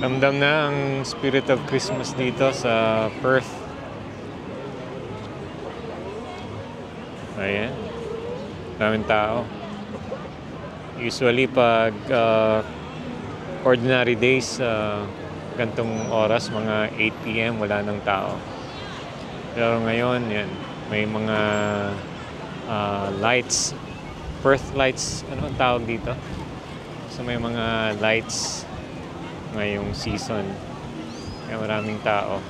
Ramdam na ang spirit of Christmas dito sa Perth. Ayan. Daming tao. Usually pag ordinary days, gantong oras, mga 8 PM, wala nang tao. Pero ngayon, yan, may mga lights, Perth lights, ano ang tawag dito? So may mga lights ngayong season. Kaya maraming tao.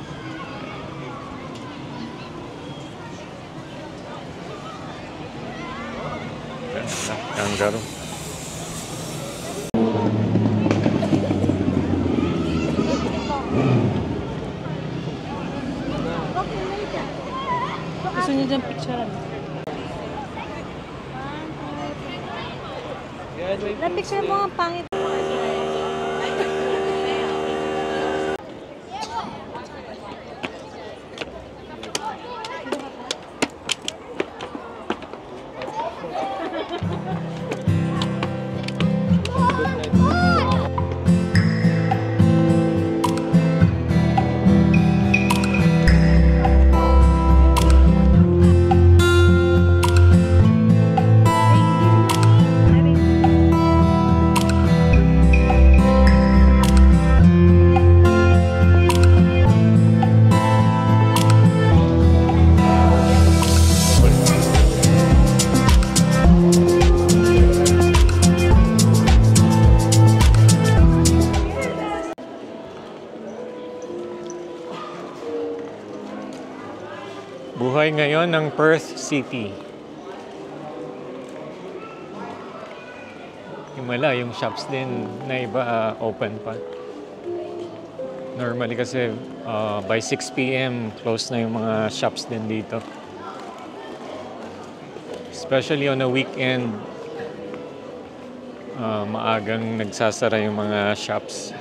Kangaroo. Gusto niyo dyan picturean? Na-picture mo ang pangit. Buhay ngayon ng Perth City. Yung shops din na iba open pa. Normally kasi by 6 PM close na yung mga shops din dito. Especially on a weekend, maagang nagsasara yung mga shops.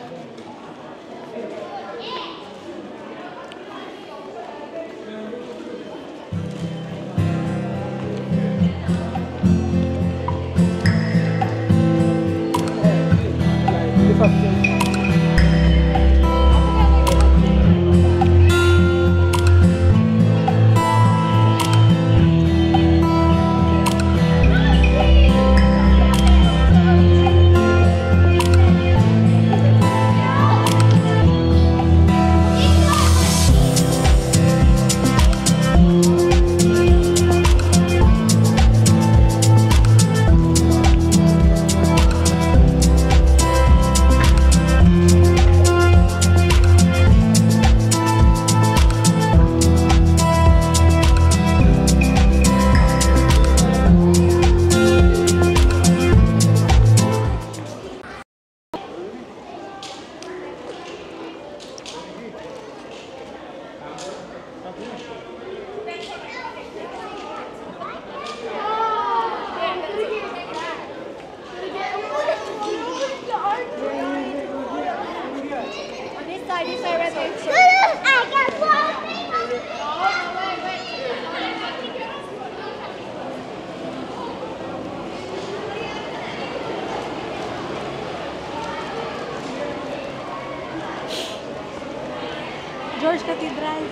George Cathedral.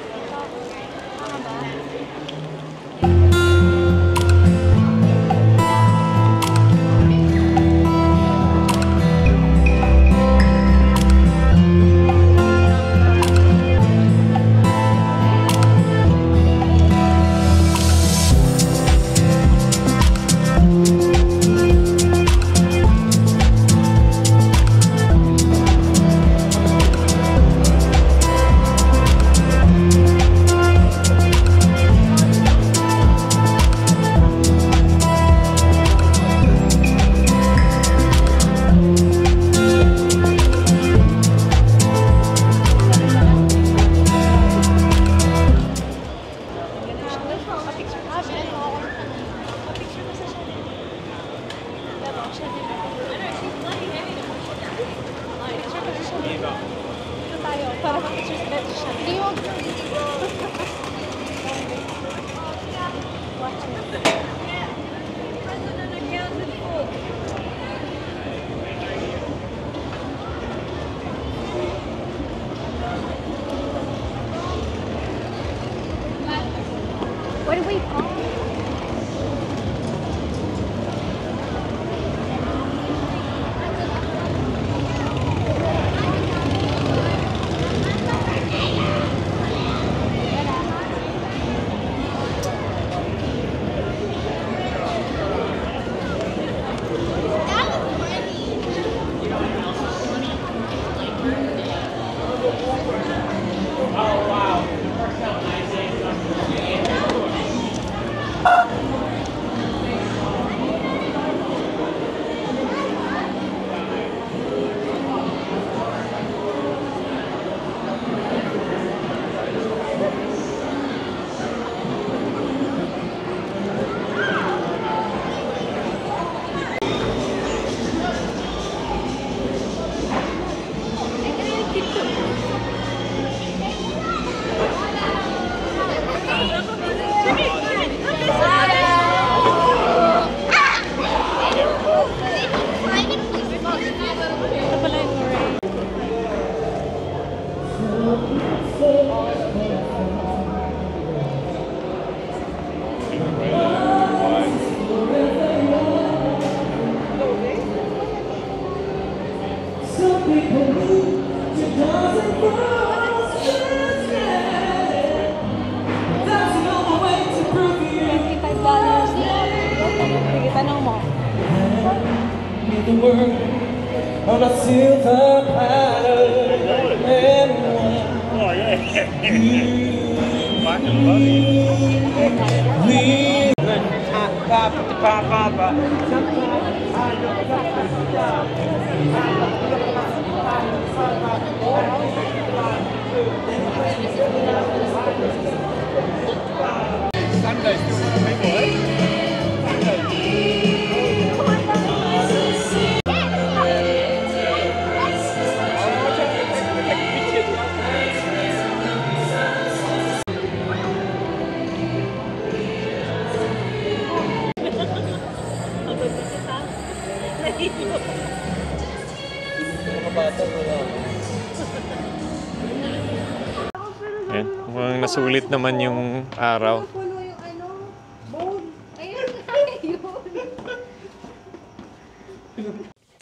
Tama ba? Para makikita siya. Hindi mo. the world on a silver platter and Ayan, mukhang nasulit naman yung araw. Puno yung ano, bowl. Ayun, ayun.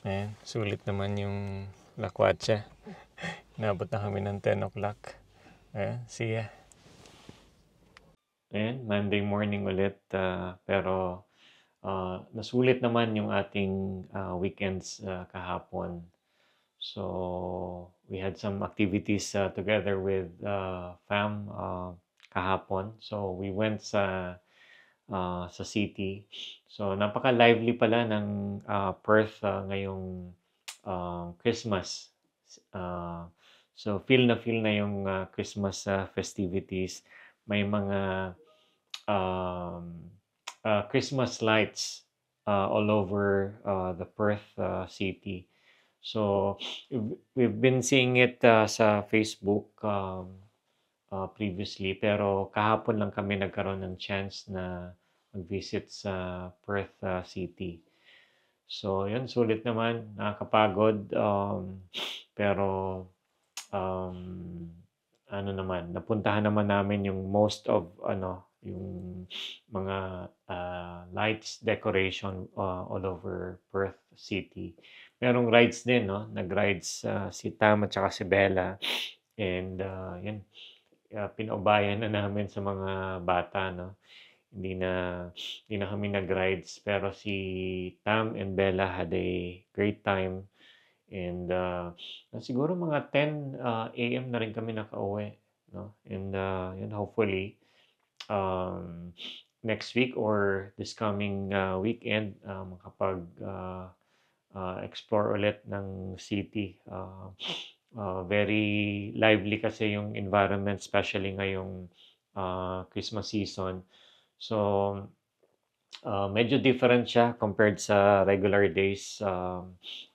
Ayan, sulit naman yung lakwatsa. Inabot na kami ng 10 o'clock. Ayan, see ya. Ayan, Monday morning ulit. Pero nasulit naman yung ating weekends kahapon. So, we had some activities together with fam kahapon. So, we went sa city. So, napaka-lively pala ng Perth ngayong Christmas. So, feel na yung Christmas festivities. May mga Christmas lights all over the Perth city. So, we've been seeing it sa Facebook previously, pero kahapon lang kami nagkaroon ng chance na mag-visit sa Perth City. So, yun, sulit naman, nakakapagod, pero ano naman, napuntahan naman namin yung most of yung mga lights decoration all over Perth City. Merong rides din, no? Nag-rides si Tam at saka si Bella. And yan, pinaubayan na namin sa mga bata, no? Hindi na kami nag-rides, pero si Tam and Bella had a great time. And siguro mga 10 a.m. na rin kami nakauwi, no? And yun, hopefully next week or this coming weekend makapag explore ulit ng city. Very lively kasi yung environment, especially ngayong Christmas season. So, medyo different siya compared sa regular days.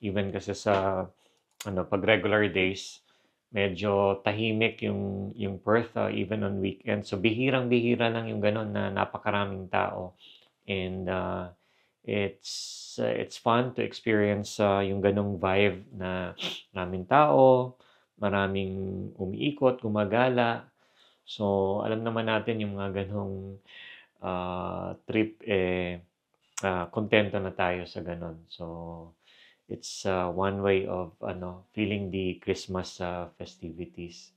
Even kasi sa pag regular days, medyo tahimik yung Perth, even on weekends. So, bihirang-bihira lang yung ganun na napakaraming tao. And it's fun to experience yung ganong vibe na maraming tao, maraming umiikot, gumagala. So, alam naman natin yung mga ganong trip, kontento na tayo sa ganon. So, it's one way of feeling the Christmas festivities.